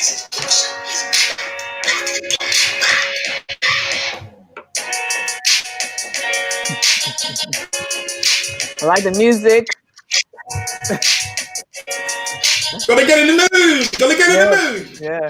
I like the music. Gotta get in the mood. Gotta get in the mood. Yeah.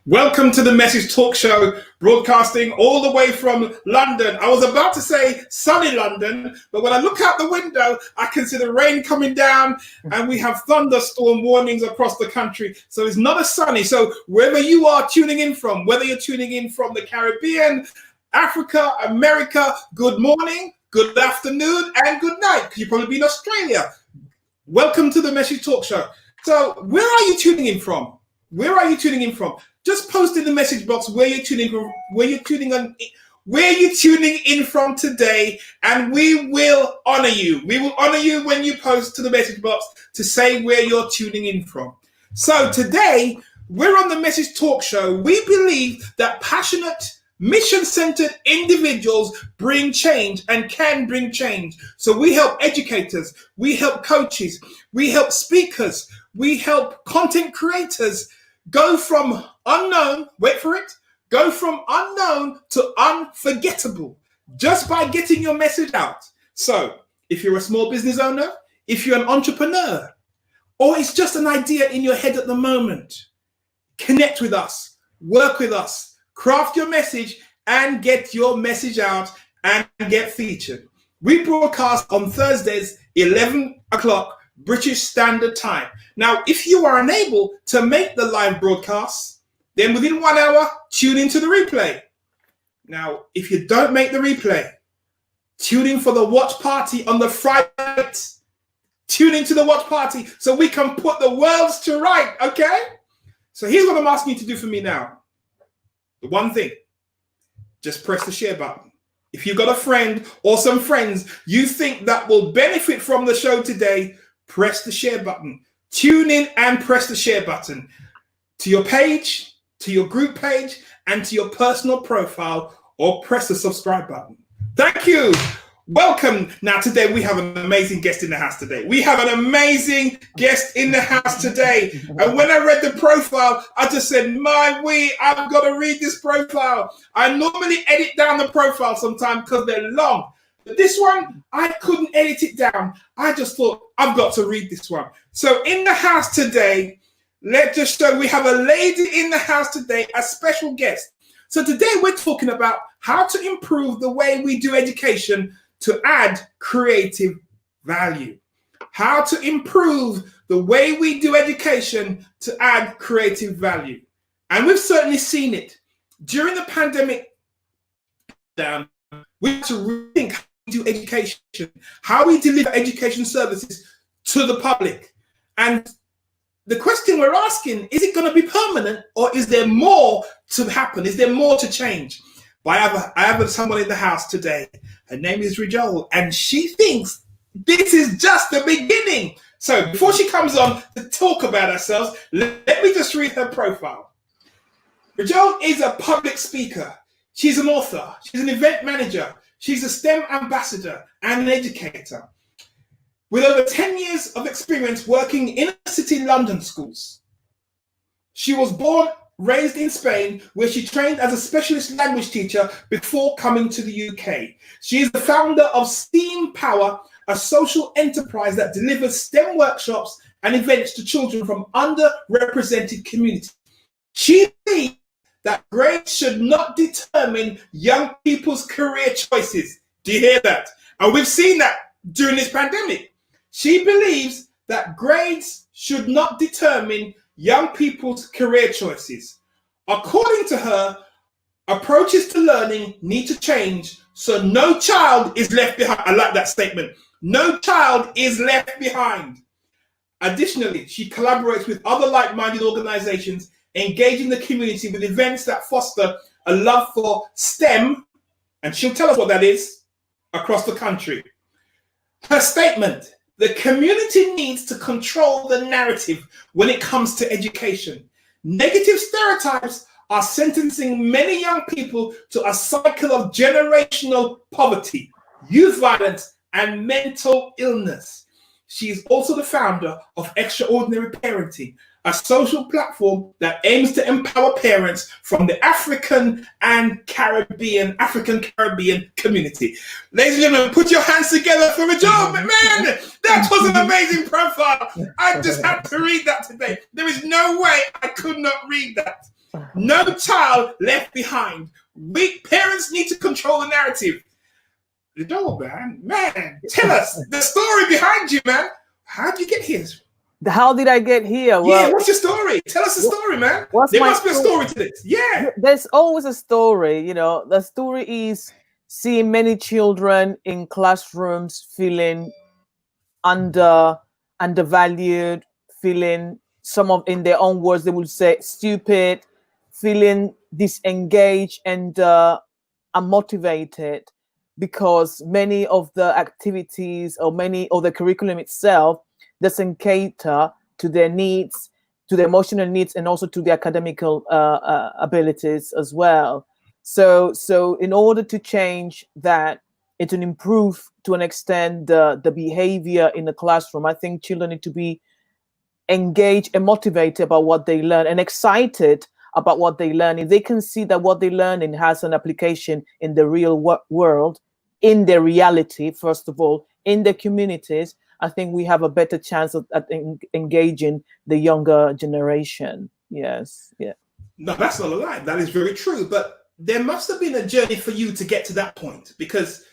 Welcome to the Message Talk Show, broadcasting all the way from London. I was about to say sunny London, but when I look out the window, I can see the rain coming down and we have thunderstorm warnings across the country. So it's not as sunny. So wherever you are tuning in from, whether you're tuning in from the Caribbean, Africa, America, good morning, good afternoon, and good night, because you'll probably be in Australia. Welcome to the Message Talk Show. So where are you tuning in from? Where are you tuning in from? Just post in the message box where you're tuning from, where you're tuning in from today, and we will honor you. We will honor you when you post to the message box to say where you're tuning in from. So today, we're on the Message Talk Show. We believe that passionate, mission-centered individuals bring change and can bring change. So we help educators, we help coaches, we help speakers, we help content creators go from unknown, go from unknown to unforgettable just by getting your message out. So if you're a small business owner, if you're an entrepreneur, or it's just an idea in your head at the moment, connect with us, work with us, craft your message and get your message out and get featured. We broadcast on Thursdays, 11 o'clock British Standard Time. Now, if you are unable to make the live broadcast, then within 1 hour, tune into the replay. Now, if you don't make the replay, tune in for the watch party on the Friday. Tune into the watch party so we can put the worlds to right, okay? So here's what I'm asking you to do for me now. The one thing, just press the share button. If you've got a friend or some friends you think that will benefit from the show today, press the share button. Tune in and press the share button to your page, to your group page, and to your personal profile, or press the subscribe button. Thank you. Welcome. Now, today we have an amazing guest in the house today. We have an amazing guest in the house today. And when I read the profile, I just said, I've got to read this profile. I normally edit down the profile sometimes because they're long. But this one, I couldn't edit it down. I just thought, I've got to read this one. So in the house today, let's just show we have a lady in the house today, a special guest. So today we're talking about how to improve the way we do education to add creative value. How to improve the way we do education to add creative value. And we've certainly seen it. During the pandemic, we have to rethink how we do education, how we deliver education services to the public. And the question we're asking, is it going to be permanent, or is there more to happen? Is there more to change? But I have someone in the house today. Her name is Rijole, and she thinks this is just the beginning. So before she comes on to talk about herself, let me just read her profile. Rijole is a public speaker. She's an author. She's an event manager. She's a STEM ambassador and an educator. With over 10 years of experience working in inner city London schools. She was raised in Spain, where she trained as a specialist language teacher before coming to the UK. She is the founder of STEAM Power, a social enterprise that delivers STEM workshops and events to children from underrepresented communities. She believes that grades should not determine young people's career choices. Do you hear that? And we've seen that during this pandemic. She believes that grades should not determine young people's career choices. According to her, approaches to learning need to change So no child is left behind. I like that statement. No child is left behind. Additionally, she collaborates with other like-minded organizations, engaging the community with events that foster a love for STEM, and she'll tell us what that is, across the country. Her statement: the community needs to control the narrative when it comes to education. Negative stereotypes are sentencing many young people to a cycle of generational poverty, youth violence, and mental illness. She is also the founder of Extraordinary Parenting, a social platform that aims to empower parents from the African Caribbean community. Ladies and gentlemen, put your hands together for Rijole. Man, that was an amazing profile. I just had to read that today. There is no way I could not read that. No child left behind. We parents need to control the narrative. Rijole, man, tell us the story behind you, man. How did you get here? How did I get here? Well, yeah, what's your story? Tell us the story, man. There must be a story to this. Yeah. There's always a story, you know. The story is seeing many children in classrooms feeling undervalued, feeling, some of, in their own words, they would say stupid, feeling disengaged and unmotivated, because many of the activities or many of the curriculum itself doesn't cater to their needs, to the emotional needs, and also to the academical abilities as well. So in order to change that, and to improve to an extent the behavior in the classroom, I think children need to be engaged and motivated about what they learn and excited about what they learn. If they can see that what they learning has an application in the real world, in their reality, first of all, in their communities, I think we have a better chance at engaging the younger generation. Yes, yeah. No, that's not a lie. That is very true. But there must have been a journey for you to get to that point, because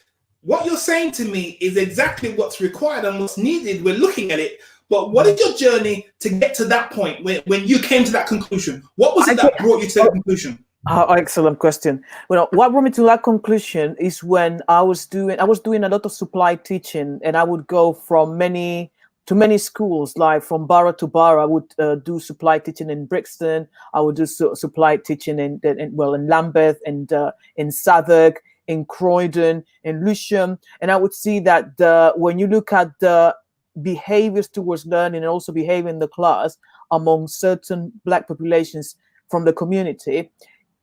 what you're saying to me is exactly what's required and what's needed. We're looking at it. But what is your journey to get to that point when you came to that conclusion? What was it that brought you to that conclusion? Excellent question. Well, what brought me to that conclusion is when I was doing a lot of supply teaching, and I would go from many schools, like from borough to borough. I would do supply teaching in Brixton. I would do supply teaching in Lambeth, and in Southwark, in Croydon, in Lewisham, and I would see that when you look at the behaviors towards learning and also behavior in the class among certain Black populations from the community,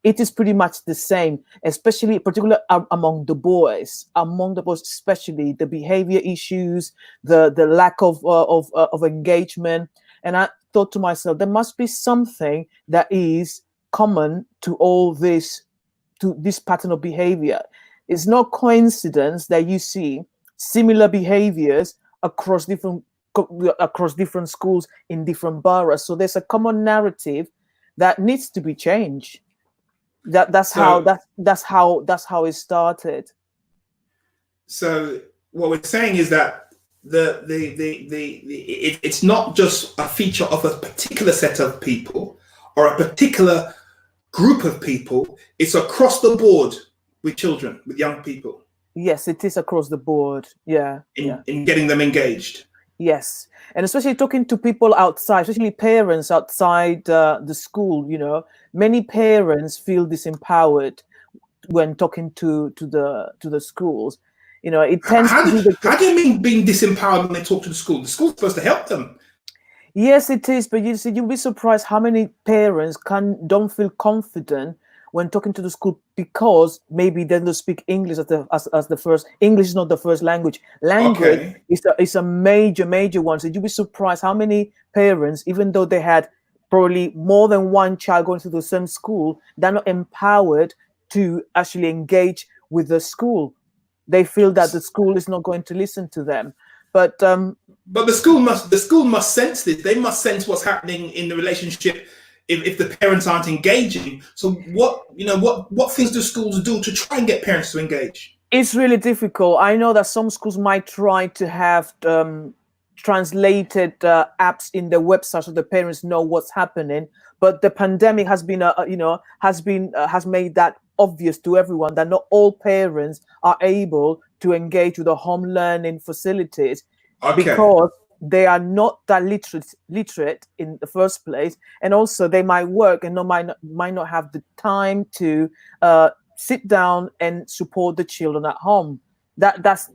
it is pretty much the same, especially particularly among the boys, especially the behavior issues, the lack of engagement. And I thought to myself, there must be something that is common to all this, to this pattern of behavior. It's no coincidence that you see similar behaviors across different schools in different boroughs. So there's a common narrative that needs to be changed. That's how it started. So what we're saying is that it's not just a feature of a particular set of people or a particular group of people. It's across the board with children, with young people. Yes, it is across the board. Yeah. In getting them engaged. Yes, and especially talking to people outside, especially parents outside the school. You know, many parents feel disempowered when talking to the schools. You know, it tends how to be how do you mean being disempowered when they talk to the school? The school's supposed to help them. Yes, it is, but you see, you'll be surprised how many parents don't feel confident when talking to the school, because maybe they don't speak English as the first. English is not the first language. Language is a major one. So you'll be surprised how many parents, even though they had probably more than one child going to the same school, they're not empowered to actually engage with the school. They feel that the school is not going to listen to them. But the school must sense this. They must sense what's happening in the relationship if the parents aren't engaging. So what things do schools do to try and get parents to engage? It's really difficult. I know that some schools might try to have translated apps in the website so the parents know what's happening. But the pandemic has been has made that obvious to everyone that not all parents are able to engage with the home learning facilities Okay. because they are not that literate in the first place, and also they might work and might not have the time to sit down and support the children at home. That's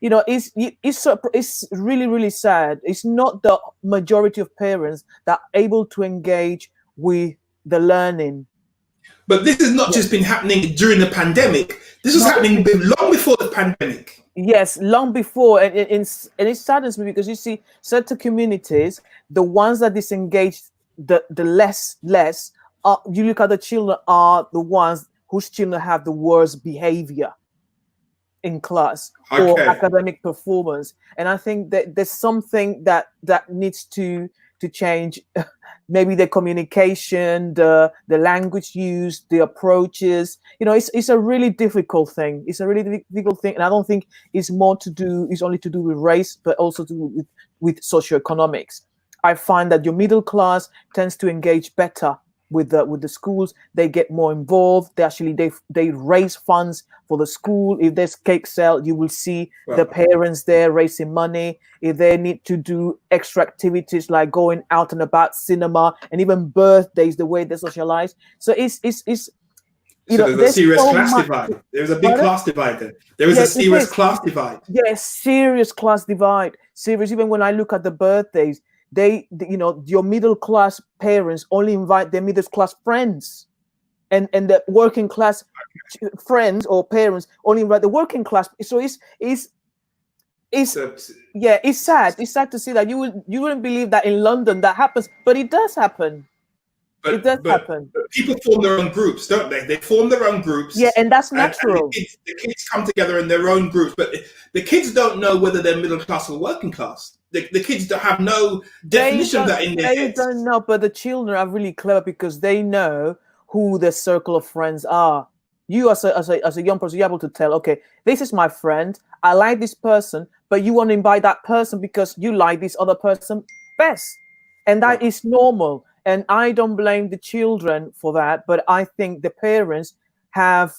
it's really really sad. It's not the majority of parents that are able to engage with the learning. But this has not Yeah. just been happening during the pandemic. This was No, happening long before the pandemic. yes, long before, and it saddens me because you see certain communities, the ones that disengage the less, you look at the children are the ones whose children have the worst behavior in class or Okay. academic performance, and I think that there's something that needs to change. Maybe the communication, the language used, the approaches. It's a really difficult thing. It's a really difficult thing, and I don't think it's only to do with race, but also to do with socioeconomics. I find that your middle class tends to engage better with the schools. They get more involved. They raise funds for the school. If there's cake sale, you will see the Well, parents there raising money. If they need to do extra activities like going out and about, cinema, and even birthdays, the way they socialize. So it's so there's a there's serious so class much. divide. There's a big Pardon? class divide there. There is a Yes, it serious is. class divide. Yes, serious class divide. Serious. Even when I look at the birthdays, your middle class parents only invite their middle class friends, and the working class friends or parents only invite the working class. So it's So, yeah, it's sad. It's sad to see that you wouldn't believe that in London that happens, but it does happen. It does happen. but people form their own groups, don't they? They form their own Yeah, groups, and that's and natural. the kids come together in their own groups. But the kids don't know whether they're middle class or working class. The kids don't have no definition of that in their They heads. don't know, but the children are really clever because they know who their circle of friends are. You as a young person, you're able to tell, okay, this is my friend. I like this person, but you want to invite that person because you like this other person best. And that Well, is normal. And I don't blame the children for that, but I think the parents have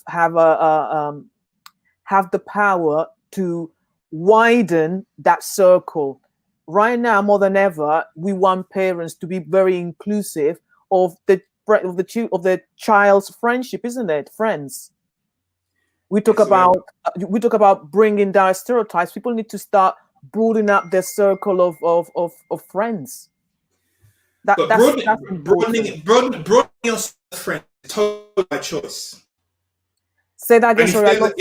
the power to widen that circle. Right now, more than ever, we want parents to be very inclusive of the child's friendship, isn't it? Friends. We talk yes, about we talk about bringing down stereotypes. People need to start broadening up their circle of friends. but That's important. broadening your friend is totally by choice. Say that again. And if Sorry, I there's a, lost.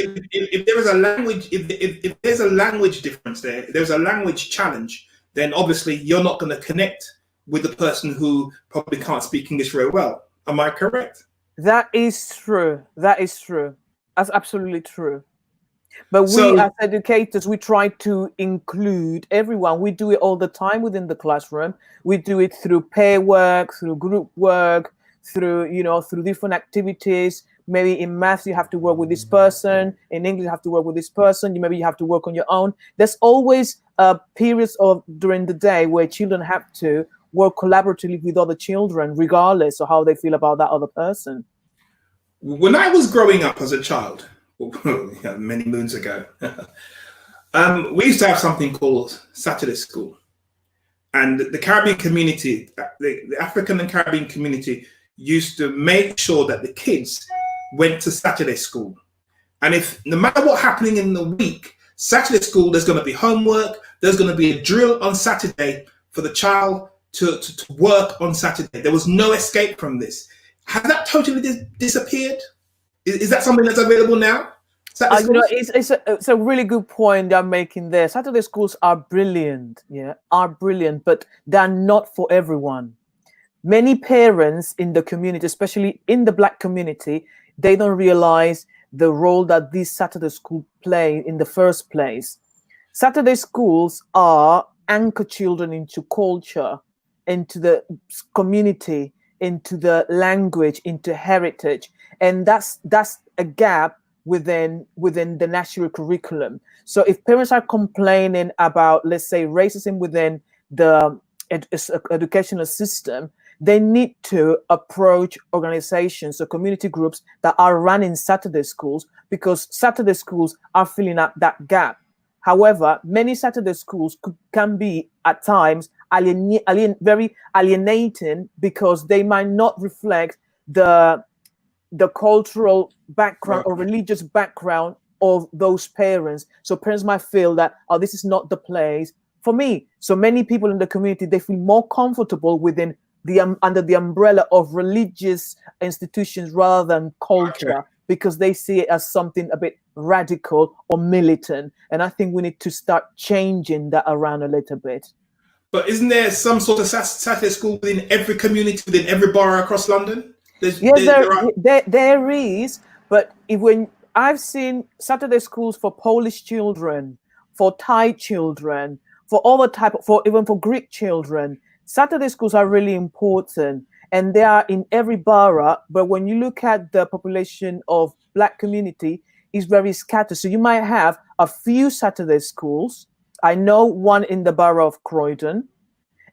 if there is a language, if there's a language difference there, if there's a language challenge, then obviously you're not going to connect with the person who probably can't speak English very well. Am I correct? That is true. That is true. That's absolutely true. But we, So, as educators, we try to include everyone. We do it all the time within the classroom. We do it through pair work, through group work, through different activities. Maybe in maths, you have to work with this person. In English, you have to work with this person. Maybe you have to work on your own. There's always periods of during the day where children have to work collaboratively with other children, regardless of how they feel about that other person. when I was growing up as a child, many moons ago, we used to have something called Saturday school. And the Caribbean community, the African and Caribbean community, used to make sure that the kids went to Saturday school. And if no matter what happening in the week, Saturday school, there's going to be homework, there's going to be a drill on Saturday for the child to work on Saturday. There was no escape from this. Has that totally disappeared? Is that something that's available now? Saturday schools? It's a really good point I'm making there. Saturday schools are brilliant, yeah, are brilliant, but they're not for everyone. Many parents in the community, especially in the Black community, they don't realize the role that these Saturday schools play in the first place. Saturday schools are anchor children into culture, into the community, into the language, into heritage, and that's a gap within the national curriculum. So if parents are complaining about, let's say, racism within the educational system, they need to approach organizations or community groups that are running Saturday schools, because Saturday schools are filling up that gap. However, many Saturday schools can be at times very alienating, because they might not reflect the cultural background Right. or religious background of those parents. So parents might feel that, oh, this is not the place for me. So many people in the community, they feel more comfortable within the under the umbrella of religious institutions rather than Okay. culture, because they see it as something a bit radical or militant. And I think we need to start changing that around a little bit. But isn't there some sort of Saturday school within every community, within every borough across London? Yes, There are. there is, but when I've seen Saturday schools for Polish children, for Thai children, for other type, for even for Greek children, Saturday schools are really important, and they are in every borough. But when you look at the population of Black community, is very scattered. So you might have a few Saturday schools. I know one in the borough of Croydon,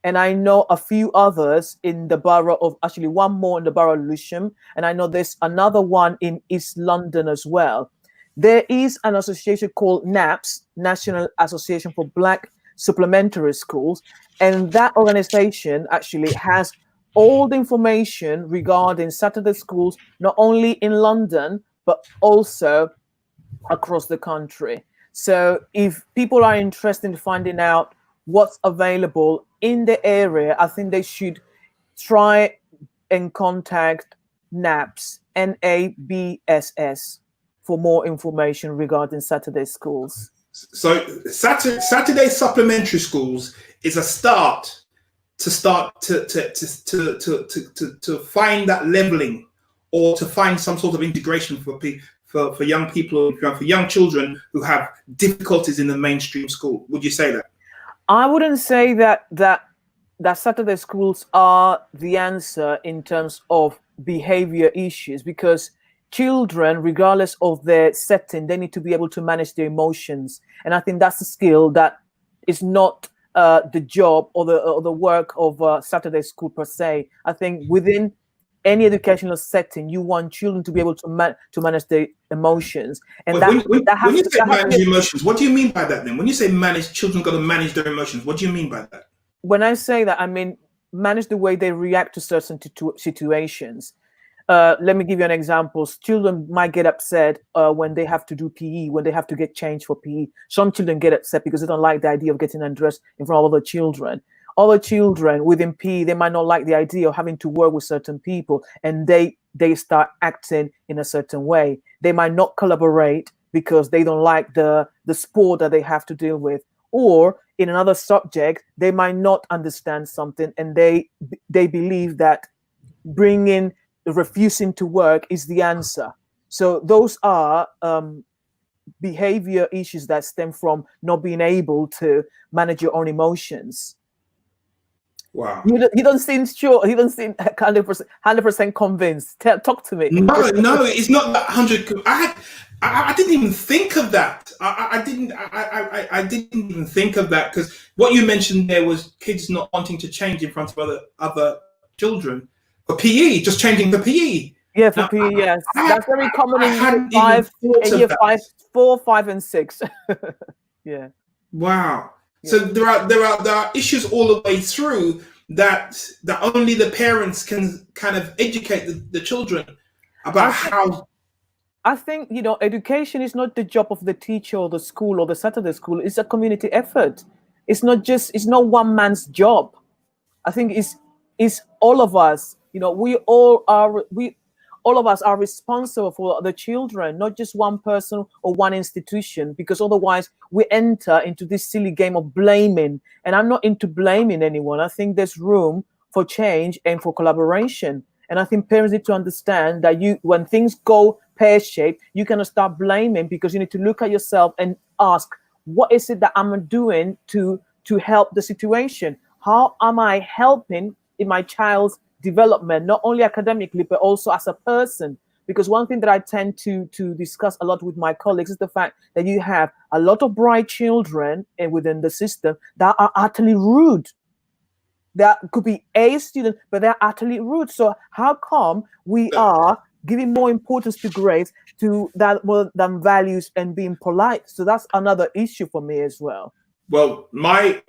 and I know a few others in the borough of, actually one more in the borough of Lewisham, and I know there's another one in East London as well. There is an association called NAPS, National Association for Black Supplementary Schools, and that organization actually has all the information regarding Saturday schools, not only in London, but also across the country. So if people are interested in finding out what's available in the area, I think they should try and contact NABS, NABSS, for more information regarding Saturday schools. So Saturday supplementary schools is a start to find that leveling, or to find some sort of integration for young people, for young children who have difficulties in the mainstream school. Would you say that? I wouldn't say that Saturday schools are the answer in terms of behavior issues, because children, regardless of their setting, they need to be able to manage their emotions. And I think that's a skill that is not the job or the work of Saturday school per se. I think within any educational setting, you want children to be able to manage their emotions, and But when you say that has to manage be. emotions, what do you mean by that then? When you say manage, children got to manage their emotions. What do you mean by that? When I say that, I mean manage the way they react to certain situations. Let me give you an example. Children might get upset when they have to do PE, when they have to get changed for PE. Some children get upset because they don't like the idea of getting undressed in front of other children. Other children within PE, they might not like the idea of having to work with certain people, and they start acting in a certain way. They might not collaborate because they don't like the sport that they have to deal with. Or in another subject, they might not understand something, and they believe that refusing to work is the answer. So those are behavior issues that stem from not being able to manage your own emotions. Wow. You don't seem sure. You don't seem 100% convinced. Talk to me. No, it's not that 100. I didn't even think of that. I didn't even think of that, because what you mentioned there was kids not wanting to change in front of other children for PE, just changing for PE. Yeah, for Now, PE, yes, I, that's very common I in year hadn't even five, thought in of year that. five, 4, 5, and 6. Yeah, Wow. So yeah. there are issues all the way through that only the parents can kind of educate the children about I think how. I think, education is not the job of the teacher or the school or the Saturday school. It's a community effort. It's not one man's job. I think it's all of us. We all of us are responsible for the children, not just one person or one institution, because otherwise we enter into this silly game of blaming. And I'm not into blaming anyone. I think there's room for change and for collaboration. And I think parents need to understand that when things go pear-shaped, you cannot start blaming, because you need to look at yourself and ask, what is it that I'm doing to help the situation? How am I helping in my child's development, not only academically, but also as a person? Because one thing that I tend to discuss a lot with my colleagues is the fact that you have a lot of bright children within the system that are utterly rude. There could be A students, but they're utterly rude. So how come we are giving more importance to grades to that more than values and being polite? So that's another issue for me as well. Well, my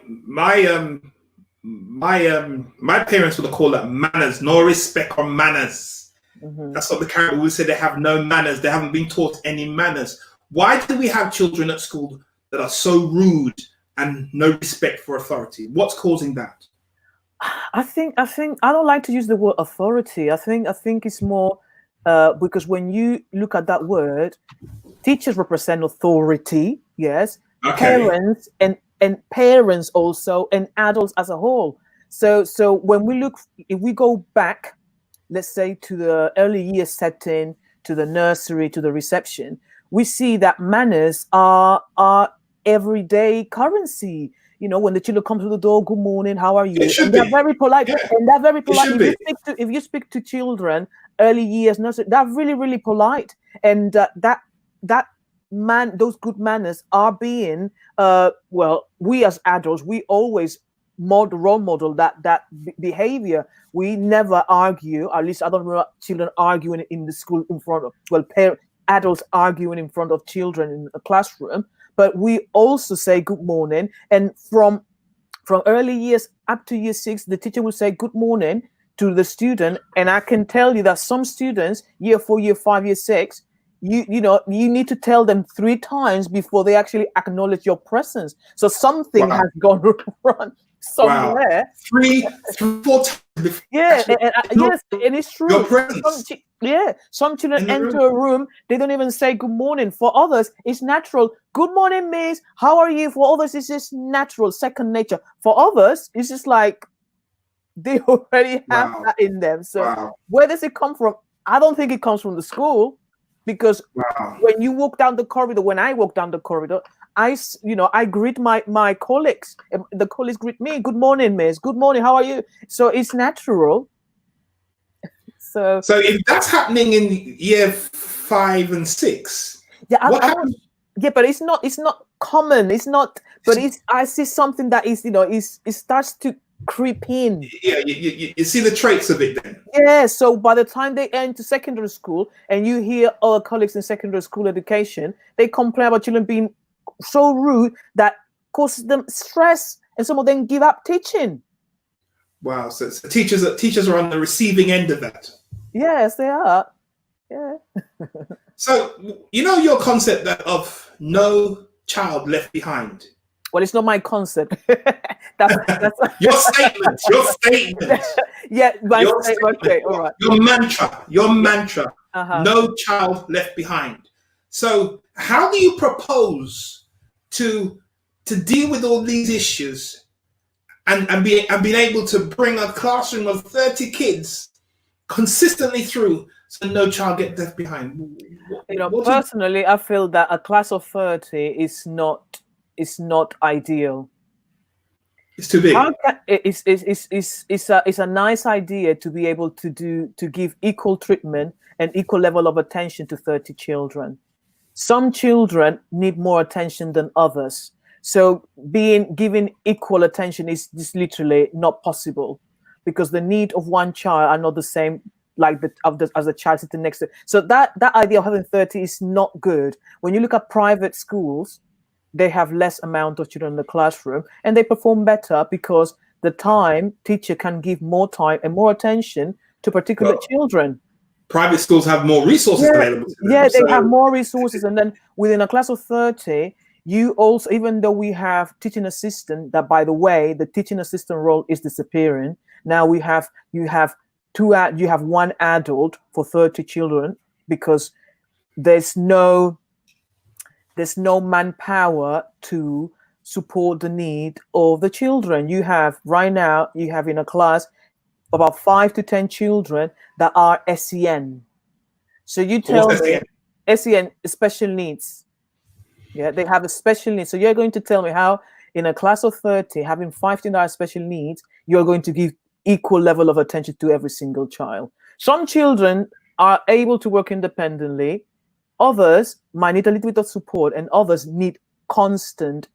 parents would call that manners, no respect or manners. Hmm. That's what the character would say. They have no manners. They haven't been taught any manners. Why do we have children at school that are so rude and no respect for authority? What's causing that? I think I don't like to use the word authority. I think it's more because when you look at that word, teachers represent authority, yes, Okay. parents and parents also, and adults as a whole. So when we look, if we go back, let's say to the early year setting, to the nursery, to the reception, we see that manners are everyday currency. When the children come to the door, good morning, how are It you? And should they're be. very polite. Yeah, And they're very it polite. should be. If you speak to children, early years, nursery, they're really, really polite. And that those good manners are being well, we as adults, we always role model that behavior. We never argue, at least I don't remember children arguing in the school in front of, well, adults arguing in front of children in a classroom. But we also say good morning, and from early years up to year 6, the teacher will say good morning to the student. And I can tell you that some students, year 4, year 5, year 6, you need to tell them 3 times before they actually acknowledge your presence. So something Wow. has gone wrong Wow. somewhere. Three, 4 times before Yeah, actually yes, and it's your true. presence Yeah, some children in the enter room. a room, they don't even say good morning. For others, it's natural. Good morning, miss. How are you? For others, it's just natural, second nature. For others, it's just like they already have Wow. that in them. So Wow. where does it come from? I don't think it comes from the school, because Wow. when you walk down the corridor, when I walk down the corridor, I greet my colleagues. And the colleagues greet me. Good morning, miss. Good morning. How are you? So it's natural. So So if that's happening in year 5 and 6, yeah, what I don't. happens? Yeah, but it's not common. It's not. But I see something that it starts to creep in. Yeah, you see the traits of it then. Yeah, so by the time they enter secondary school and you hear other colleagues in secondary school education, they complain about children being so rude that causes them stress, and some of them give up teaching. Wow. So teachers are on the receiving end of that. Yes, they are. Yeah. So your concept of no child left behind. Well, it's not my concept. That's Your statement. Your statement. yeah, my Your statement. statement. Okay, all right. Your mantra. Your Yeah. mantra. Uh-huh. No child left behind. So how do you propose to deal with all these issues and being able to bring a classroom of 30 kids consistently through so no child get left behind? What do you? Personally, I feel that a class of 30 is not ideal. It's too How big. can it's a nice idea to be able to give equal treatment and equal level of attention to 30 children. Some children need more attention than others. So being given equal attention is just literally not possible, because the need of one child are not the same like as the child sitting next to. So that idea of having 30 is not good. When you look at private schools, they have less amount of children in the classroom and they perform better because the time teacher can give more time and more attention to particular Well, children. private schools have more resources Yeah, available to them. yeah, they have So, more resources. And then within a class of 30, you also, even though we have teaching assistant, that by the way, the teaching assistant role is disappearing. Now you have you have one adult for 30 children, because there's no manpower to support the need of the children. You have right now, you have in a class about 5 to 10 children that are SEN. So you what's tell that me saying? SEN, special needs. Yeah, they have a special needs. So you're going to tell me how in a class of 30, having 15 that are special needs, you're going to give equal level of attention to every single child. Some children are able to work independently. Others might need a little bit of support, and others need constant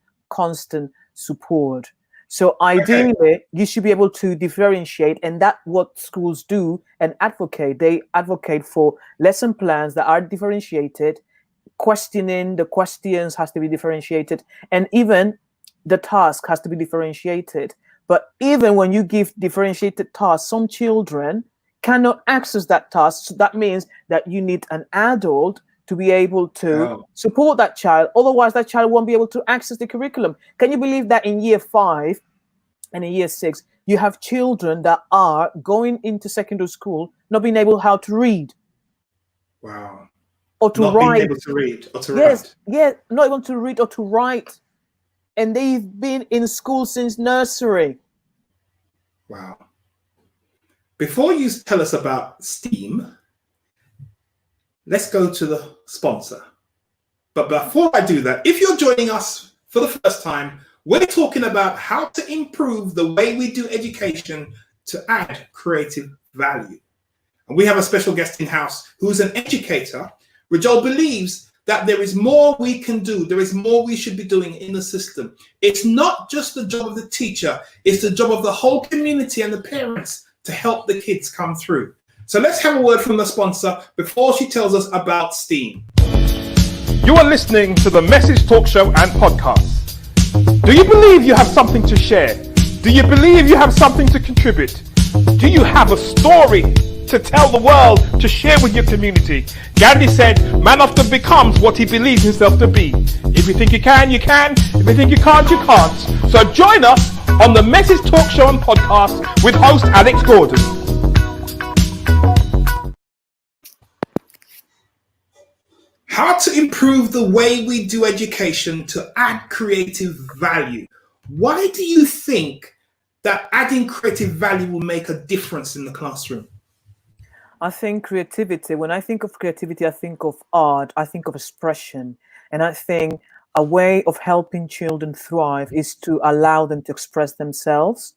support. So Okay. ideally, you should be able to differentiate, and that's what schools do and advocate. They advocate for lesson plans that are differentiated, questioning the questions has to be differentiated, and even the task has to be differentiated. But even when you give differentiated tasks, some children cannot access that task. So that means that you need an adult to be able to Oh, support that child. Otherwise, that child won't be able to access the curriculum. Can you believe that in year 5 and in year 6, you have children that are going into secondary school not being able how to read wow. or to Not being write? able to read or to Yes, write. yes, not able to read or to write. And they've been in school since nursery. Wow. Before you tell us about STEAM, let's go to the sponsor. But before I do that, if you're joining us for the first time, we're talking about how to improve the way we do education to add creative value. And we have a special guest in house who's an educator. Rijole believes that there is more we can do. There is more we should be doing in the system. It's not just the job of the teacher, it's the job of the whole community and the parents to help the kids come through. So let's have a word from the sponsor before she tells us about STEAM. You are listening to the Message Talk Show and Podcast. Do you believe you have something to share? Do you believe you have something to contribute? Do you have a story to tell the world, to share with your community? Gandhi said, man often becomes what he believes himself to be. If you think you can, you can. If you think you can't, you can't. So join us on the Message Talk Show and Podcast with host Alex Gordon. How to improve the way we do education to add creative value. Why do you think that adding creative value will make a difference in the classroom? I think creativity, when I think of creativity, I think of art, I think of expression. And I think a way of helping children thrive is to allow them to express themselves.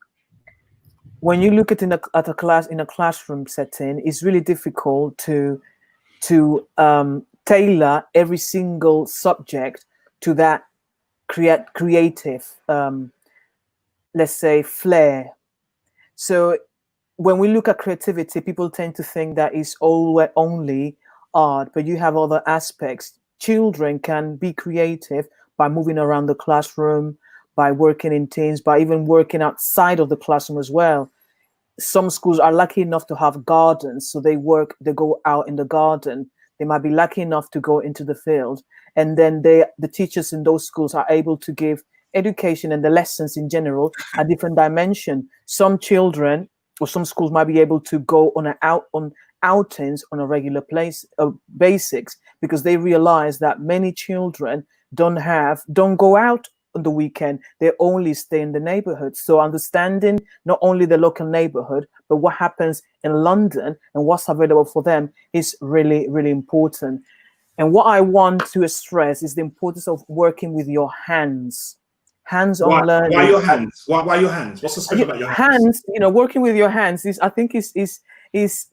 When you look at a class in a classroom setting, it's really difficult to tailor every single subject to that creative, let's say, flair. So when we look at creativity, people tend to think that it's always only art, but you have other aspects. Children can be creative by moving around the classroom, by working in teams, by even working outside of the classroom as well. Some schools are lucky enough to have gardens, so they go out in the garden. They might be lucky enough to go into the field, and then the teachers in those schools are able to give education and the lessons in general a different dimension. Some children or some schools might be able to go on outings on a regular basics, because they realize that many children don't go out on the weekend. They only stay in the neighborhood. So understanding not only the local neighborhood, but what happens in London and what's available for them is really, really important. And what I want to stress is the importance of working with your hands, hands-on Why learning. your hands? Why your hands? What's so special about your hands? Hands, working with your hands is, I think, is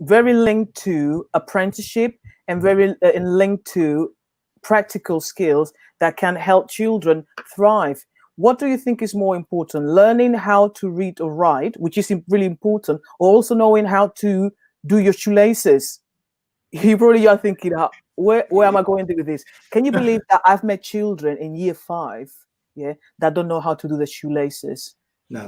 very linked to apprenticeship and very linked to practical skills that can help children thrive. What do you think is more important, learning how to read or write, which is really important, or also knowing how to do your shoelaces? You probably are thinking, where am I going with this? Can you believe that I've met children in year 5, yeah, that don't know how to do the shoelaces? No.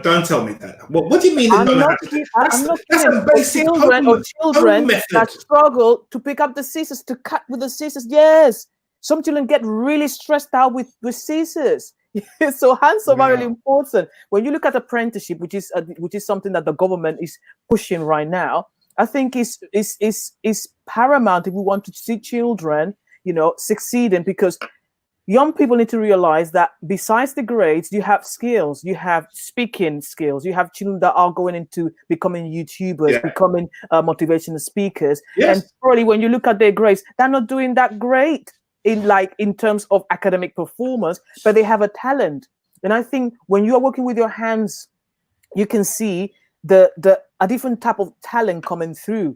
Don't tell me that. What do you mean they don't I'm know how not to do? kidding. That's I'm not that's kidding. a basic Or home children method. that struggle to pick up the scissors, to cut with the scissors. Yes, some children get really stressed out with scissors. So hands-on are really Wow. important. When you look at apprenticeship, which is something that the government is pushing right now, I think is paramount if we want to see children, succeeding, because young people need to realize that besides the grades, you have skills, you have speaking skills, you have children that are going into becoming YouTubers, Yeah. becoming motivational speakers. And Yes. probably when you look at their grades, they're not doing that great in terms of academic performance, but they have a talent. And I think when you are working with your hands, you can see a different type of talent coming through.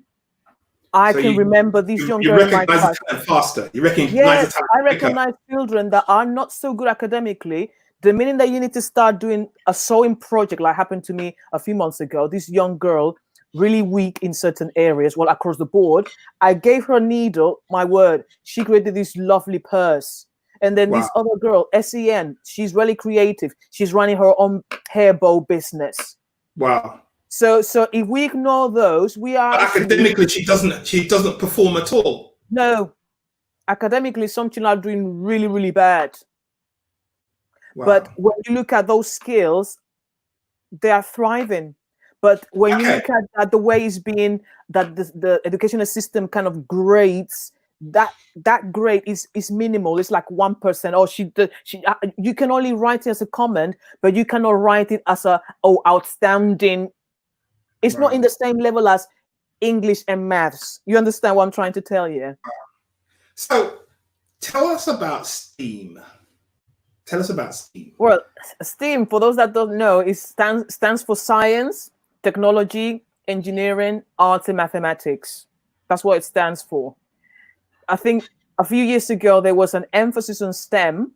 I So can remember this young you girl in my recognize class. the talent faster. You recognize the Yes, talent I quicker. recognize children that are not so good academically. the minute that you need to start doing a sewing project, like happened to me a few months ago, this young girl, really weak in certain areas, well, across the board, I gave her a needle, my word, she created this lovely purse. And then Wow. this other girl, SEN, she's really creative. She's running her own hair bow business. Wow. So if we ignore those, we are But actually, academically, she doesn't perform at all. no, academically, some children are doing really, really bad. Wow. But when you look at those skills, they are thriving. But when you Okay. look at the way it's being, that the educational system kind of grades, that grade is minimal. It's like 1%. Or she you can only write it as a comment, but you cannot write it as outstanding. It's not in Right. the same level as English and maths. You understand what I'm trying to tell you? So tell us about STEAM. Tell us about STEAM. Well, STEAM, for those that don't know, stands for science, technology, engineering, arts, and mathematics. That's what it stands for. I think a few years ago there was an emphasis on STEM,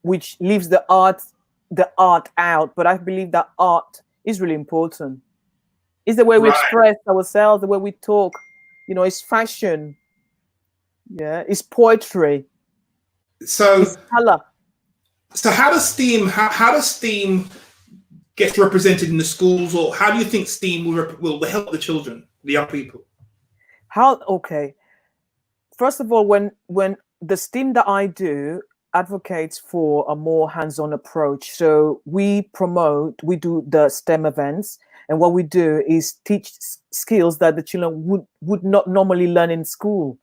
which leaves the art out. But I believe that art is really important. It's the way we Right. express ourselves, the way we talk. You know, it's fashion. Yeah, it's poetry. So It's color. so how does STEAM get represented in the schools, or how do you think STEAM will help the children, the young people? Okay. First of all, when the STEAM that I do advocates for a more hands-on approach, so we do the STEM events, and what we do is teach skills that the children would not normally learn in school.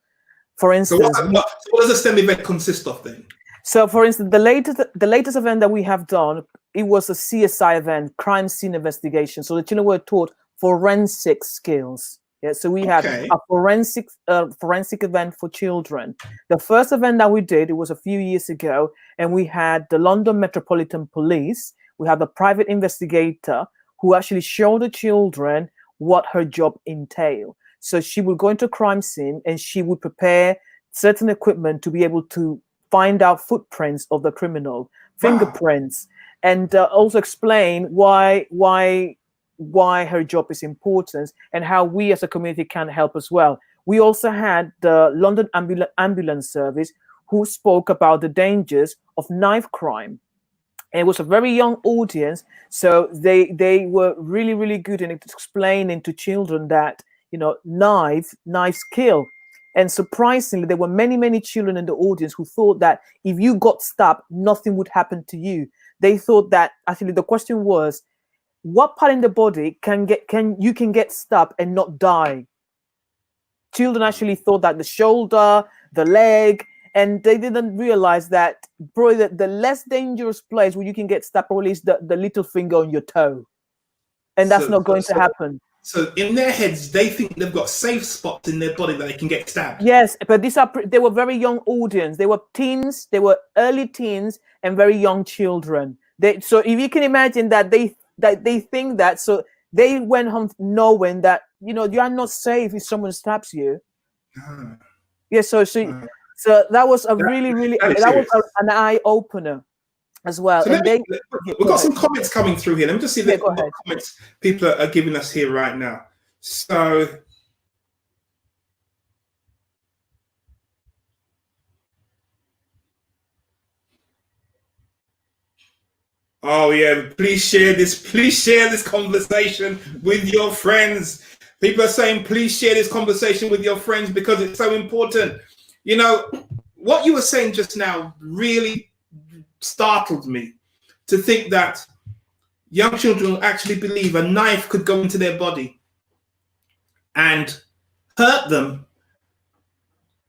For So instance, what does a STEM event consist of then? so for instance, the latest event that we have done, it was a CSI event, crime scene investigation. So the children were taught forensic skills. Yeah, so we had Okay. a forensic event for children. The first event that we did, it was a few years ago, and we had the London Metropolitan Police. We had a private investigator who actually showed the children what her job entailed. So she would go into a crime scene and she would prepare certain equipment to be able to find out footprints of the criminal, fingerprints, and also explain why her job is important and how we as a community can help as well. We also had the London Ambulance Service who spoke about the dangers of knife crime. And it was a very young audience, so they were really, really good in explaining to children that, you know, knives kill. And surprisingly, there were many, many children in the audience who thought that if you got stabbed, nothing would happen to you. They thought that actually the question was, what part in the body can get stabbed and not die? Children actually thought that the shoulder, the leg, and they didn't realize that probably the less dangerous place where you can get stabbed probably is the little finger on your toe. And that's not going to happen. So in their heads, they think they've got safe spots in their body that they can get stabbed. Yes, but they were very young audience. They were teens, they were early teens and very young children. So if you can imagine that they think that, so they went home knowing that, you know, you are not safe if someone stabs you. Yeah, so that was a really, that was an eye opener as well. So and we've got some comments coming through here. Let me just see what comments people are giving us here right now. So oh yeah, please share this conversation with your friends. People are saying, please share this conversation with your friends because it's so important. You know, what you were saying just now really startled me, to think that young children actually believe a knife could go into their body and hurt them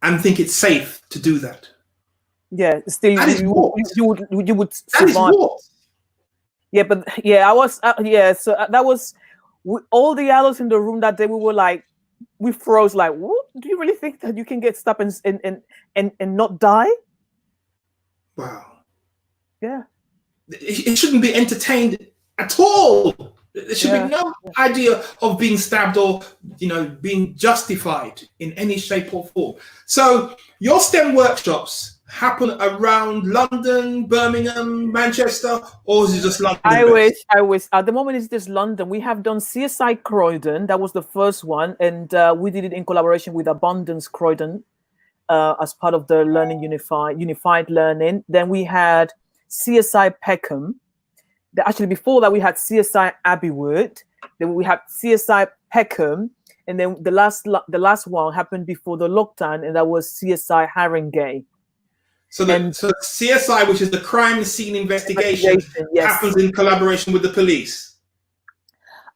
and think it's safe to do that. Yeah, still you would survive. Yeah, but yeah, I was so that was all the adults in the room that day. We were like, we froze. Like, what? Do you really think that you can get stuck and not die? Wow. Yeah. It shouldn't be entertained at all. There should be no idea of being stabbed or, you know, being justified in any shape or form. So your STEM workshops happen around London, Birmingham, Manchester, or is it just I London wish, based? I wish. At the moment, it's just London. We have done CSI Croydon. That was the first one, and we did it in collaboration with Abundance Croydon as part of the Learning Unified Learning. Then we had CSI Peckham. Actually, before that, we had CSI Abbeywood. Then we had CSI Peckham, and then the last one happened before the lockdown, and that was CSI Haringey. So CSI, which is the crime scene investigation, Yes. happens in collaboration with the police.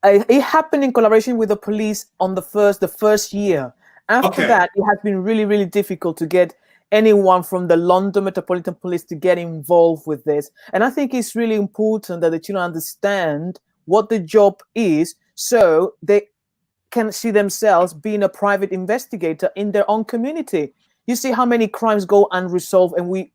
It happened in collaboration with the police on the first year. After that, it has been really, really difficult to get anyone from the London Metropolitan Police to get involved with this. And I think it's really important that the children understand what the job is, so they can see themselves being a private investigator in their own community. You see how many crimes go unresolved, and we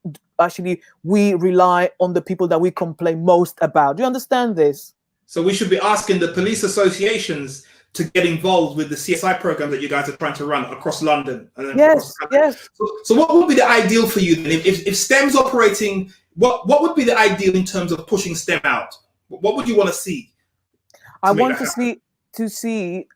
rely on the people that we complain most about. Do you understand this? So we should be asking the police associations to get involved with the CSI program that you guys are trying to run across London. And yes, yes. So what would be the ideal for you then? If STEM's operating, what would be the ideal in terms of pushing STEM out? What would you want to see? I want to see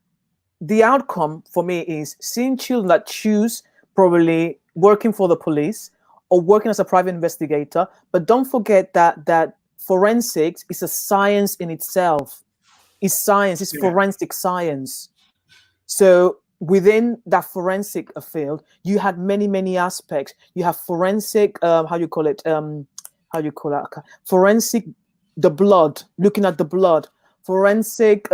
the outcome for me is seeing children that choose probably working for the police or working as a private investigator. But don't forget that forensics is a science in itself. It's science, it's forensic science. So within that forensic field, you had many, many aspects. You have forensic, forensic, the blood, looking at the blood, forensic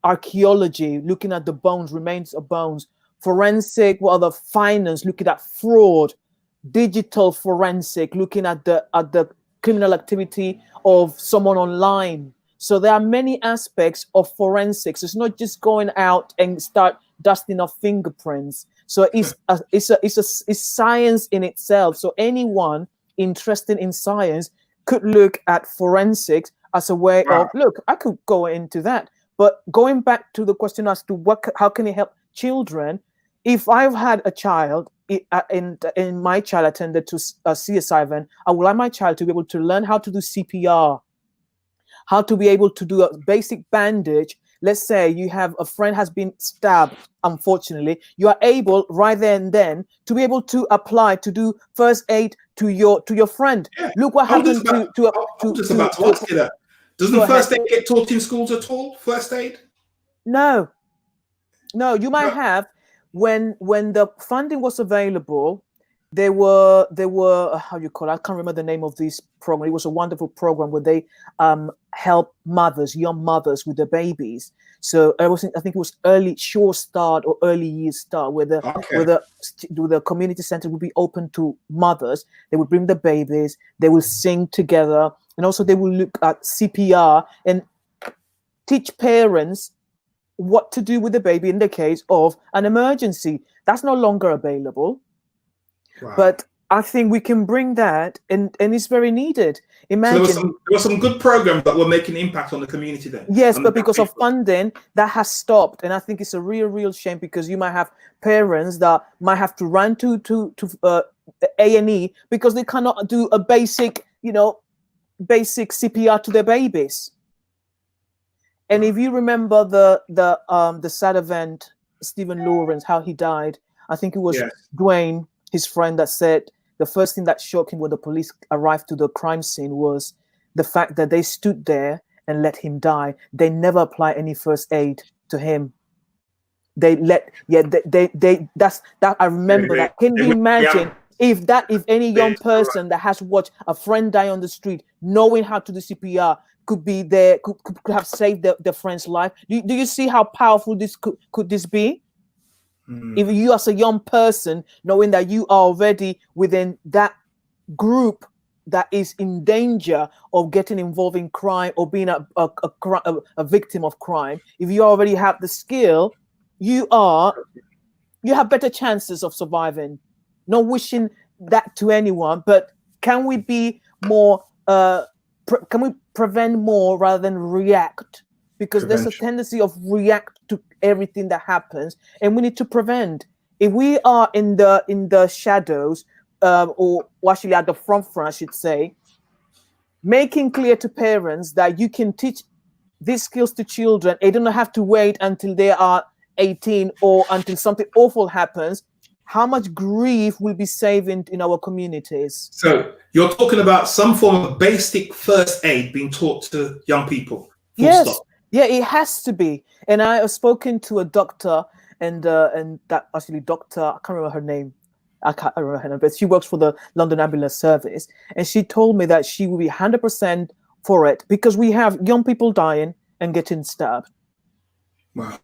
archaeology, looking at the bones, remains of bones, forensic, finance, looking at fraud, digital forensic, looking at the criminal activity of someone online. So there are many aspects of forensics. It's not just going out and start dusting off fingerprints. So it's science in itself. So anyone interested in science could look at forensics as a way of, look, I could go into that. But going back to the question as to how can it help children? If I've had a child and my child attended to a CSI event, I would like my child to be able to learn how to do CPR, how to be able to do a basic bandage. Let's say you have a friend has been stabbed, unfortunately, you are able right there and then to be able to apply to do first aid to your friend. Yeah. Look what happened to ask you that. Doesn't first aid get taught in schools at all? First aid? No, you might have. When the funding was available, there were how you call it? I can't remember the name of this program. It was a wonderful program where they help young mothers with their babies. So I think it was early years start, where the community center would be open to mothers. They would bring the babies, they will sing together, and also they will look at CPR and teach parents what to do with the baby in the case of an emergency. That's no longer available. Wow. But I think we can bring that, and it's very needed. Imagine so there were some good programs that were making impact on the community then. Yes, but because of funding, that has stopped, and I think it's a real shame, because you might have parents that might have to run to A&E because they cannot do a basic CPR to their babies. And if you remember the sad event, Stephen Lawrence, how he died, I think it was Dwayne, his friend, that said the first thing that shocked him when the police arrived to the crime scene was the fact that they stood there and let him die. They never applied any first aid to him. I remember that. Can you imagine if any young person that has watched a friend die on the street, knowing how to do CPR, could be there, could have saved their friend's life? Do you see how powerful this could this be? If you, as a young person, knowing that you are already within that group that is in danger of getting involved in crime or being a victim of crime, if you already have the skill, you have better chances of surviving. Not wishing that to anyone, but can we be more? Can we prevent more rather than react? Because there's a tendency of react to everything that happens, and we need to prevent. If we are in the shadows, or actually at the front, I should say, making clear to parents that you can teach these skills to children. They don't have to wait until they are 18 or until something awful happens. How much grief will be saved in our communities? So you're talking about some form of basic first aid being taught to young people. Full Yes, stop. yeah, it has to be. And I have spoken to a doctor, and that actually doctor, I can't remember her name. I can't remember her name, but she works for the London Ambulance Service, and she told me that she will be 100% for it because we have young people dying and getting stabbed. Wow.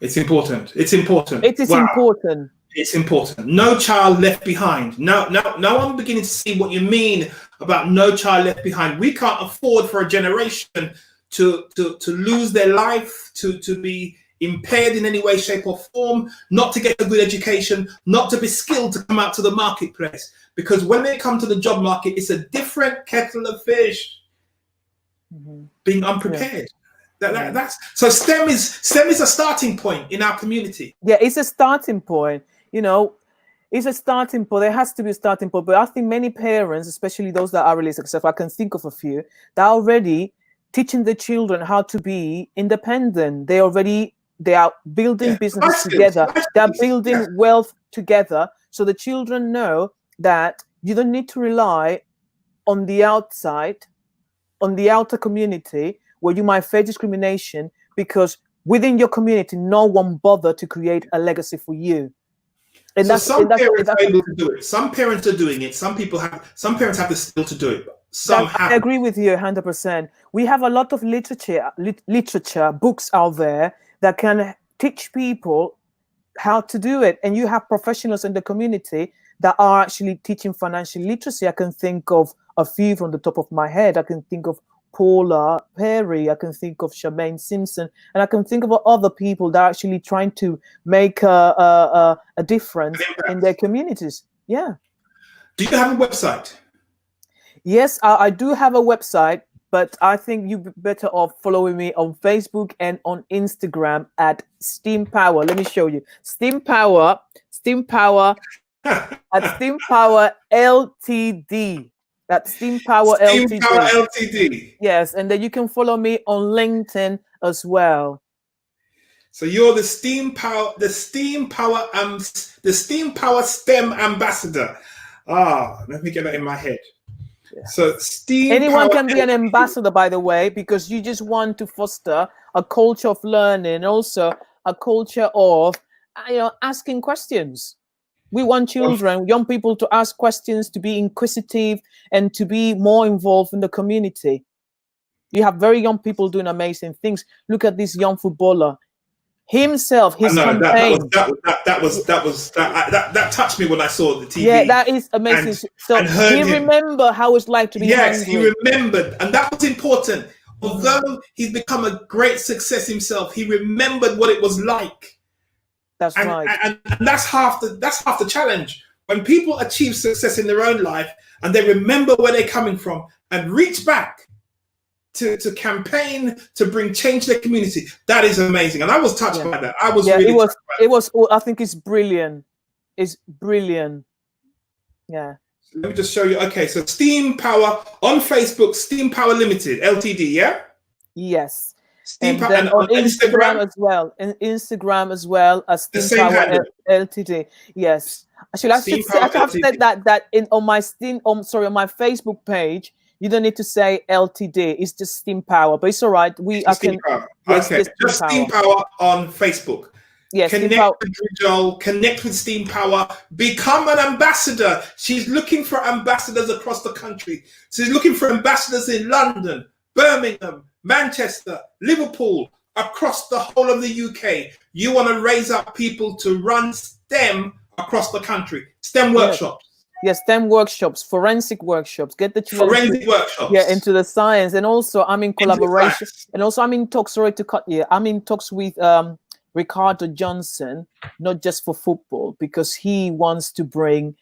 It's important. It's important. It is Wow. important. It's important. No child left behind. Now I'm beginning to see what you mean about no child left behind. We can't afford for a generation to lose their life, to be impaired in any way, shape, or form, not to get a good education, not to be skilled to come out to the marketplace. Because when they come to the job market, it's a different kettle of fish. Being unprepared. Yeah. That's so STEM is a starting point in our community. Yeah, it's a starting point. It's a starting point. There has to be a starting point. But I think many parents, especially those that are really successful, I can think of a few, that are already teaching the children how to be independent. They are building businesses together. They're building wealth together. So the children know that you don't need to rely on the outside, on the outer community, where you might face discrimination, because within your community, no one bothered to create a legacy for you. And so some parents are able to do it. Some parents are doing it. Some parents have the skill to do it. Some have. I agree with you 100%. We have a lot of literature, books out there that can teach people how to do it. And you have professionals in the community that are actually teaching financial literacy. I can think of a few from the top of my head. I can think of Paula Perry, I can think of Charmaine Simpson, and I can think of other people that are actually trying to make a difference in their communities. Yeah. Do you have a website? Yes, I do have a website, but I think you'd be better off following me on Facebook and on Instagram at Steam Power. Let me show you. Steam Power at Steam Power Ltd. That's Steam Power Ltd. Steam Power Ltd. Yes, and then you can follow me on LinkedIn as well. So you're the Steam Power STEM ambassador. Let me get that in my head. Yeah. So anyone can be an ambassador, by the way, because you just want to foster a culture of learning, also a culture of asking questions. We want children, young people, to ask questions, to be inquisitive, and to be more involved in the community. You have very young people doing amazing things. Look at this young footballer. Himself, his campaign. That touched me when I saw the TV. Yeah, that is amazing. He remembered how it's like to be hungry. Yes, he remembered, and that was important. Although he's become a great success himself, he remembered what it was like. That's right. And that's half the challenge. When people achieve success in their own life and they remember where they're coming from and reach back to campaign to bring change to their community, that is amazing. And I was touched by that. I was really touched by that. I think it's brilliant. It's brilliant. Yeah. Let me just show you. Okay, so Steam Power on Facebook, Steam Power Limited, Ltd, yeah? Yes. Steam Power, and on Instagram as well. And Instagram as well as Steam Power Ltd. Yes. Actually, I have said that on my Facebook page, you don't need to say Ltd. It's just Steam Power, but it's all right. Steam Power on Facebook. Yes, connect with Rijole, connect with Steam Power, become an ambassador. She's looking for ambassadors across the country. She's looking for ambassadors in London, Birmingham, Manchester, Liverpool, across the whole of the UK. You want to raise up people to run STEM across the country. STEM workshops. Yes, STEM workshops, forensic workshops. Get the children into the science. And also I'm in collaboration. And also I'm in talks, sorry to cut you. I'm in talks with Ricardo Johnson, not just for football, because he wants to bring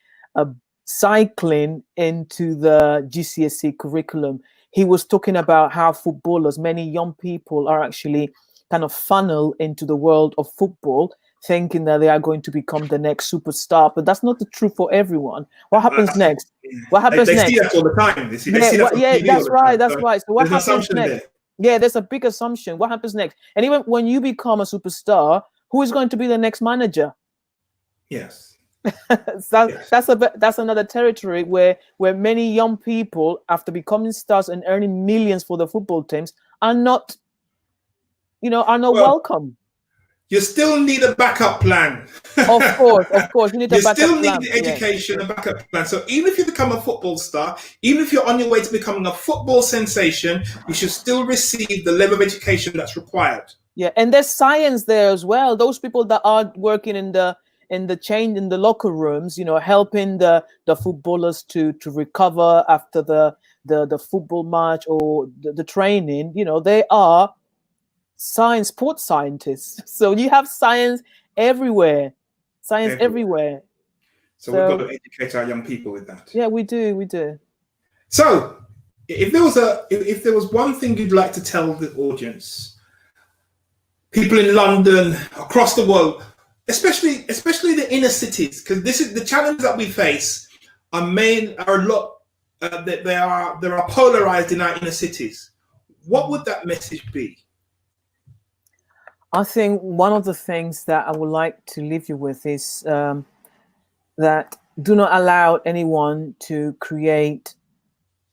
cycling into the GCSE curriculum. He was talking about how footballers, many young people, are actually kind of funneled into the world of football thinking that they are going to become the next superstar, but that's not the truth for everyone. What happens next? What happens They see next? that all the time. They see Yeah, that on yeah, TV all that's the right, time. that's So right. So what there's an happens assumption next? there. Yeah, there's a big assumption. What happens next? And even when you become a superstar, who is going to be the next manager? Yes. So Yes. that's another territory where many young people, after becoming stars and earning millions for the football teams, are not, are not Well, welcome. you still need a backup plan. Of course, you need a You backup still need plan. Yes, education, a backup plan. So even if you become a football star, even if you're on your way to becoming a football sensation, you should still receive the level of education that's required. yeah, and there's science there as well. Those people that are working in the locker rooms, helping the footballers to recover after the football match or the training, they are sports scientists. So you have science everywhere. Science Everywhere. everywhere. So we've got So to educate our young people with that. yeah, we do. So if there was one thing you'd like to tell the audience, people in London, across the world, especially the inner cities, because this is the challenge that we face. Are a lot. They are polarized in our inner cities. What would that message be? I think one of the things that I would like to leave you with is that do not allow anyone to create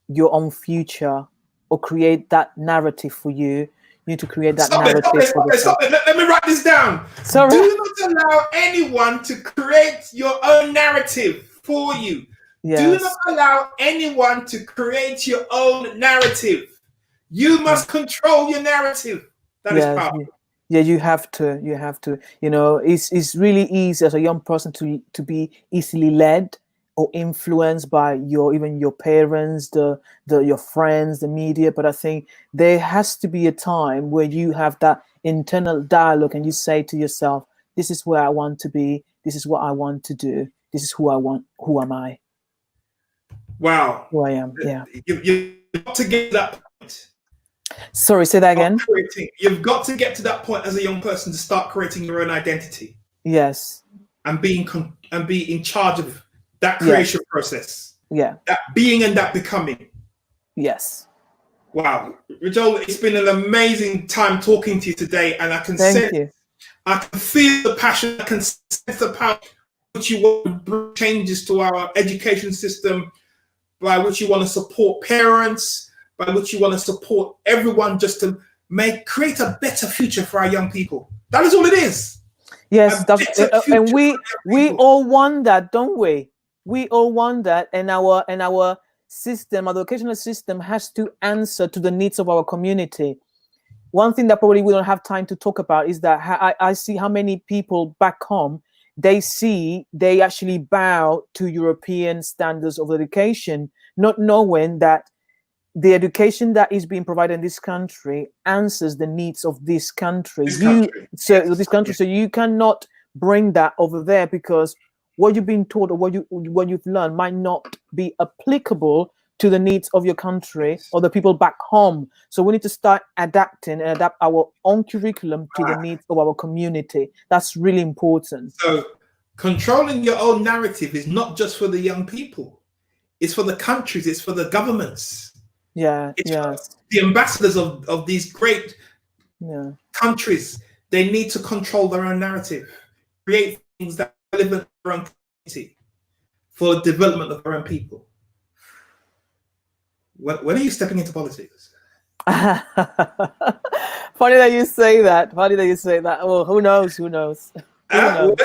your own future or create that narrative for you. You need to create that narrative for yourself. Stop it. Let me write this down. Sorry. Do not allow anyone to create your own narrative for you. Yes. Do not allow anyone to create your own narrative. You must control your narrative. That is powerful. Yeah, you have to. It's really easy as a young person to be easily led or influenced by even your parents, your friends, the media. But I think there has to be a time where you have that internal dialogue and you say to yourself, this is where I want to be. This is what I want to do. This is who I want. Who am I? Wow. Who I am. Yeah. You've got to get to that point. Sorry, say that again. You've got to get to that point as a young person to start creating your own identity. Yes. And be in charge of that creation process. Yeah. That being and that becoming. Yes. Wow. Rijole, it's been an amazing time talking to you today, and I can I can feel the passion, I can sense the power which you want to bring changes to our education system, by which you want to support parents, by which you want to support everyone just to create a better future for our young people. That is all it is. Yes, and we all want that, don't we? We all want that, and our system, our educational system, has to answer to the needs of our community. One thing that probably we don't have time to talk about is that I see how many people back home, they actually bow to European standards of education, not knowing that the education that is being provided in this country answers the needs of this country. So you cannot bring that over there, because what you've been taught or what you've learned might not be applicable to the needs of your country or the people back home. So we need to start adapting and adapt our own curriculum to the needs of our community. That's really important. So controlling your own narrative is not just for the young people. It's for the countries. It's for the governments. Yeah. The ambassadors of these great countries. They need to control their own narrative, create things that are relevant to their own community for the development of their own people. When are you stepping into politics? Funny that you say that. Well, who knows? When are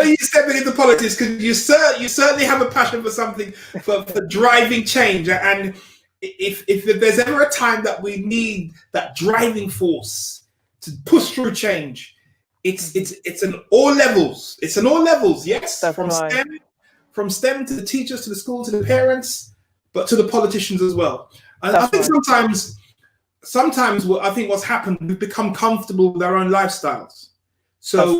you stepping into politics? Because you certainly have a passion for something, for driving change. And if there's ever a time that we need that driving force to push through change, it's in all levels. It's in all levels. Yes, that's from STEM to the teachers, to the school, to the parents, but to the politicians as well. And I think sometimes I think what's happened, we've become comfortable with our own lifestyles. So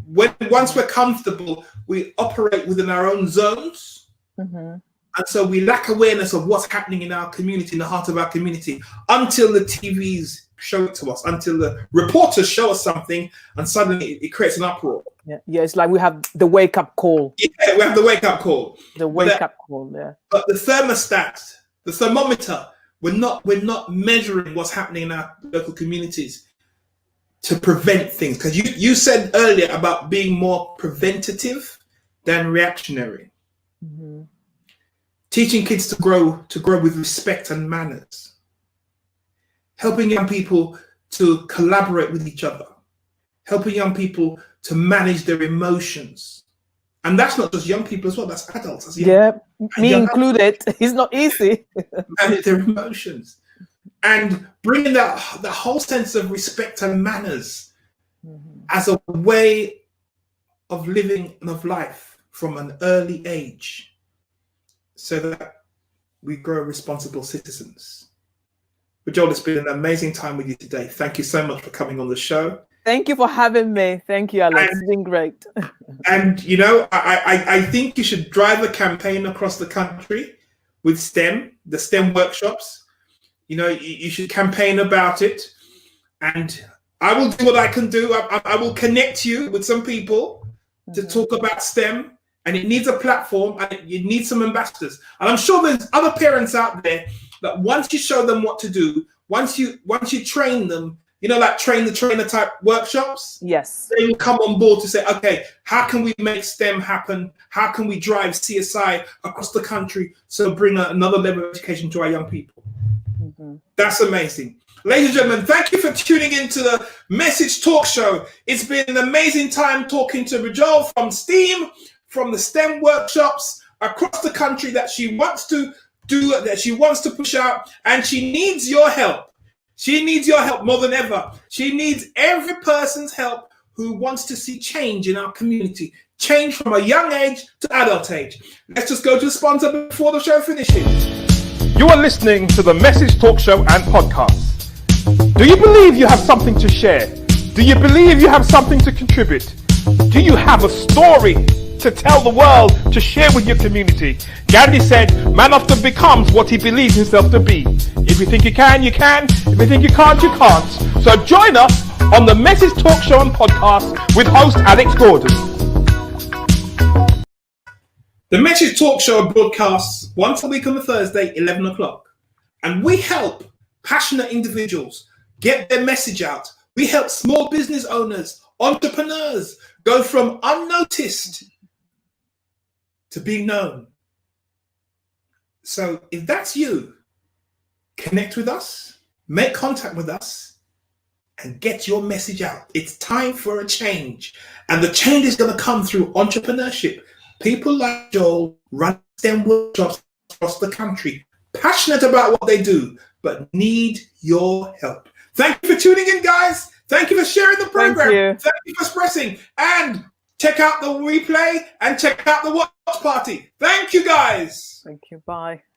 once we're comfortable, we operate within our own zones. Mm-hmm. And so we lack awareness of what's happening in our community, in the heart of our community, until the TVs show it to us, until the reporters show us something, and suddenly it creates an uproar. Yeah, it's like we have the wake up call. Yeah, we have the wake up call. The wake up call, yeah. But the thermostat, the thermometer, we're not measuring what's happening in our local communities to prevent things. Because you said earlier about being more preventative than reactionary. Mm-hmm. Teaching kids to grow with respect and manners. Helping young people to collaborate with each other. Helping young people to manage their emotions. And that's not just young people as well, that's adults. That's me included. It's not easy. Manage their emotions. And bringing that whole sense of respect and manners as a way of living and of life from an early age, so that we grow responsible citizens. Rijole, it's been an amazing time with you today. Thank you so much for coming on the show. Thank you for having me. Thank you, Alex. It's been great. And, you know, I think you should drive a campaign across the country with STEM, the STEM workshops. You know, you should campaign about it. And I will do what I can do. I will connect you with some people to talk about STEM. And it needs a platform, and you need some ambassadors. And I'm sure there's other parents out there that once you show them what to do, once you train them, you know, like train the trainer type workshops. Yes. They will come on board to say, okay, how can we make STEM happen? How can we drive CSI across the country so bring another level of education to our young people? Mm-hmm. That's amazing. Ladies and gentlemen, thank you for tuning into the Message Talk Show. It's been an amazing time talking to Rijole from STEAM, from the STEM workshops across the country that she wants to do, that she wants to push out, and she needs your help. She needs your help more than ever. She needs every person's help who wants to see change in our community, change from a young age to adult age. Let's just go to the sponsor before the show finishes. You are listening to the Message Talk Show and podcast. Do you believe you have something to share? Do you believe you have something to contribute? Do you have a story to tell the world, to share with your community? Gandhi said, man often becomes what he believes himself to be. If you think you can, you can. If you think you can't, you can't. So join us on the Message Talk Show and podcast with host Alex Gordon. The Message Talk Show broadcasts once a week on a Thursday, 11 o'clock. And we help passionate individuals get their message out. We help small business owners, entrepreneurs go from unnoticed to being known. So if that's you, connect with us, make contact with us, and get your message out. It's time for a change. And the change is going to come through entrepreneurship. People like Joel run STEM workshops across the country, passionate about what they do, but need your help. Thank you for tuning in, guys. Thank you for sharing the program. Thank you for expressing. And check out the replay and check out the watch party. Thank you, guys. Thank you. Bye.